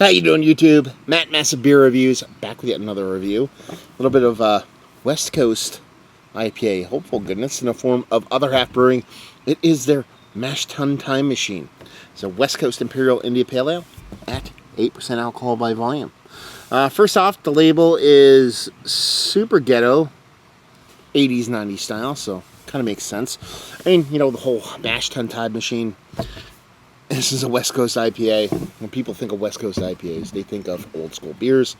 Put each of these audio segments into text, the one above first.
How you doing, YouTube? Matt Massive Beer Reviews, back with yet another review. A little bit of West Coast IPA, hopeful goodness, in the form of Other Half Brewing. It is their Mash Tun Time Machine. It's a West Coast Imperial India Pale Ale at 8% alcohol by volume. First off, the label is super ghetto, 80s, 90s style, so kind of makes sense. I mean, you know, the whole Mash Tun Time Machine. This is a West Coast IPA. When people think of West Coast IPAs, they think of old school beers.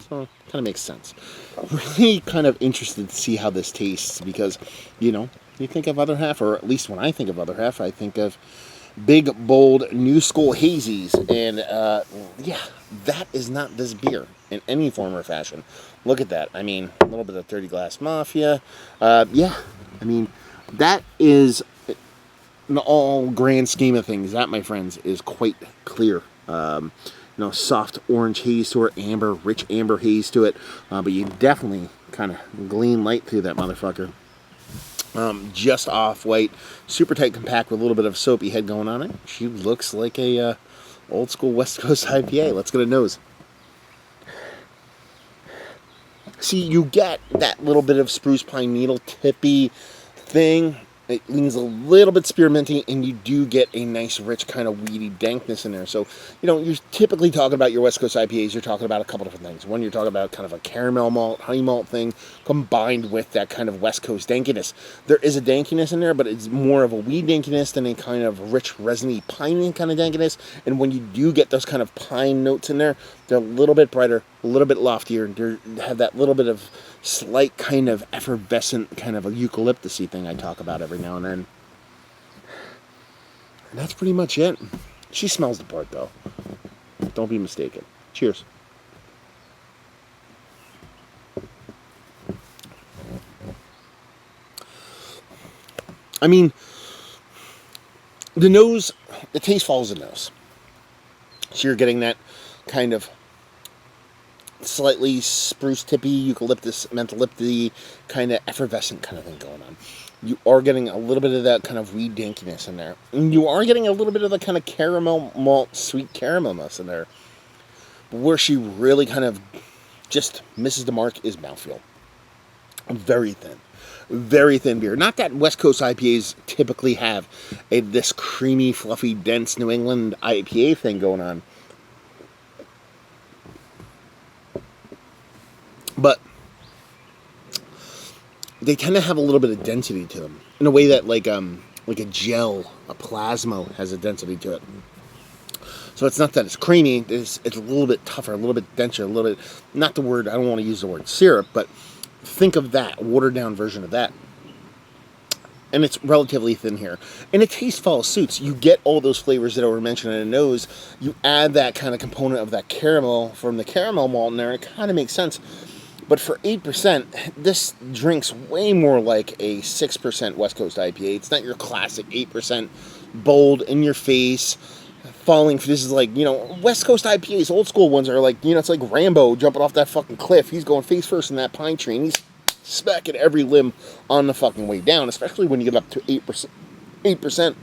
So it kind of makes sense. Really kind of interested to see how this tastes because, you know, you think of Other Half, or at least when I think of Other Half, I think of big, bold, new school hazies. And, yeah, that is not this beer in any form or fashion. Look at that. I mean, a little bit of 30 Glass Mafia. Yeah, I mean, that is... in the all grand scheme of things, that, my friends, is quite clear. You know, soft orange haze to it, amber, rich amber haze to it, but you definitely kind of glean light through that motherfucker. Just off-white, super tight, compact, with a little bit of soapy head going on it. She looks like a old school West Coast IPA. Let's get a nose. See, you get that little bit of spruce pine needle tippy thing. It leans a little bit spearminty, and you do get a nice, rich, kind of weedy dankness in there. So, you know, you're typically talking about your West Coast IPAs, you're talking about a couple different things. One, you're talking about kind of a caramel malt, honey malt thing, combined with that kind of West Coast dankiness. There is a dankiness in there, but it's more of a weed dankiness than a kind of rich, resiny, piney kind of dankiness. And when you do get those kind of pine notes in there, they're a little bit brighter, a little bit loftier. They have that little bit of slight kind of effervescent kind of a eucalyptus-y thing I talk about every now and then. And that's pretty much it. She smells the part, though. Don't be mistaken. Cheers. I mean, the nose, the taste follows the nose. So you're getting that kind of slightly spruce tippy, eucalyptus, mentholypty, kind of effervescent kind of thing going on. You are getting a little bit of that kind of weed dankiness in there. And you are getting a little bit of the kind of caramel malt, sweet caramelness in there. But where she really kind of just misses the mark is mouthfeel. Very thin. Very thin beer. Not that West Coast IPAs typically have this creamy, fluffy, dense New England IPA thing going on. But they tend to have a little bit of density to them in a way that like a gel, a plasma has a density to it. So it's not that it's creamy, it's a little bit tougher, a little bit denser, a little bit, not the word, I don't want to use the word syrup, but think of that, a watered down version of that. And it's relatively thin here. And the taste follows suits. You get all those flavors that were mentioned in the nose. You add that kind of component of that caramel from the caramel malt in there, and it kind of makes sense. But for 8%, this drinks way more like a 6% West Coast IPA. It's not your classic 8% bold, in your face, falling. This is like, you know, West Coast IPAs, old school ones are like, you know, it's like Rambo jumping off that fucking cliff. He's going face first in that pine tree, and he's smacking every limb on the fucking way down, especially when you get up to 8%. 8%.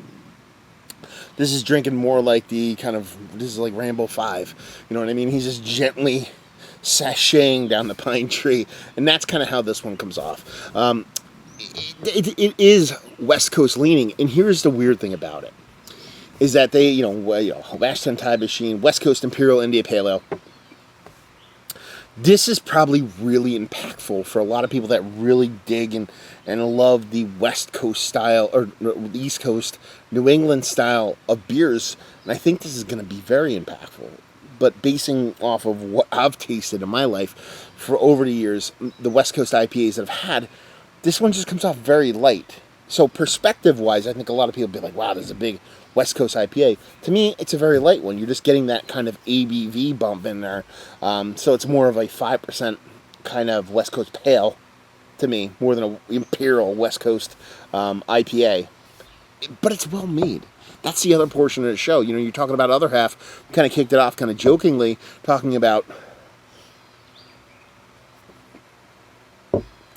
This is drinking more like the kind of, this is like Rambo 5. You know what I mean? He's just gently sashaying down the pine tree, and that's kind of how this one comes off. It is West Coast leaning, and here's the weird thing about it, is that they, you know, Mash Tun Time Machine, West Coast Imperial India Pale Ale. This is probably really impactful for a lot of people that really dig and love the West Coast style, or the East Coast, New England style of beers, and I think this is going to be very impactful. But basing off of what I've tasted in my life for over the years, the West Coast IPAs that I've had, this one just comes off very light. So perspective-wise, I think a lot of people will be like, wow, this is a big West Coast IPA. To me, it's a very light one. You're just getting that kind of ABV bump in there. So it's more of a 5% kind of West Coast pale, to me, more than an Imperial West Coast IPA. But it's well made. That's the other portion of the show. You know, you're talking about Other Half. Kind of kicked it off kind of jokingly, talking about,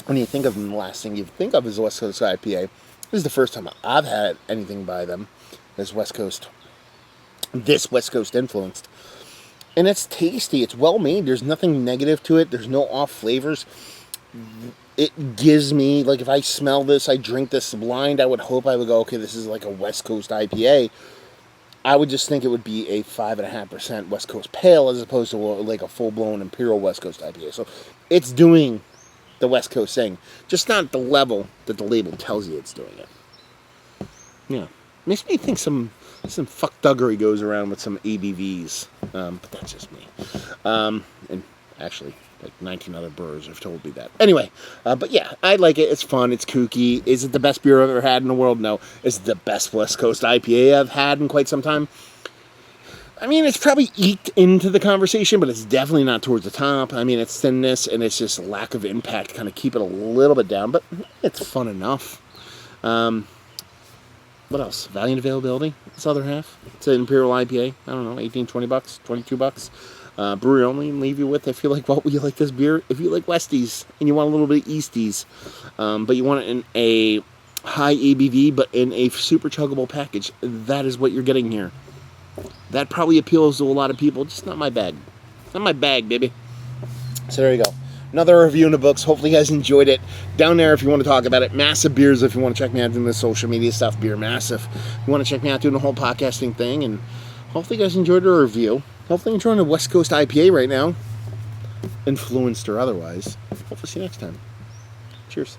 when you think of them, the last thing you think of is West Coast IPA. This is the first time I've had anything by them, this West Coast influenced. And it's tasty. It's well made. There's nothing negative to it. There's no off flavors. It gives me, like, if I smell this, I drink this blind, I would hope I would go, okay, this is like a West Coast IPA. I would just think it would be a 5.5% West Coast Pale as opposed to like a full-blown Imperial West Coast IPA. So it's doing the West Coast thing, just not the level that the label tells you it's doing it. Yeah. Makes me think some fuckduggery goes around with some ABVs, but that's just me. And actually, like 19 other brewers have told me that. Anyway, but yeah, I like it. It's fun. It's kooky. Is it the best beer I've ever had in the world? No. Is it the best West Coast IPA I've had in quite some time? I mean, it's probably eked into the conversation, but it's definitely not towards the top. I mean, it's thinness and it's just lack of impact, kind of keep it a little bit down, but it's fun enough. What else? Valiant availability. This other half. It's an Imperial IPA. I don't know, 18, 20 bucks, 22 bucks. Brewery only, and leave you with, if you like, what you like this beer. If you like Westies and you want a little bit of Easties, but you want it in a high ABV, but in a super chuggable package, that is what you're getting here. That probably appeals to a lot of people. Just not my bag. Not my bag, baby. So there you go. Another review in the books. Hopefully you guys enjoyed it. Down there if you want to talk about it. Massive Beers if you want to check me out doing the social media stuff. Beer Massive. If you want to check me out doing the whole podcasting thing. And hopefully you guys enjoyed the review. Hopefully you're enjoying a West Coast IPA right now. Influenced or otherwise. Hopefully see you next time. Cheers.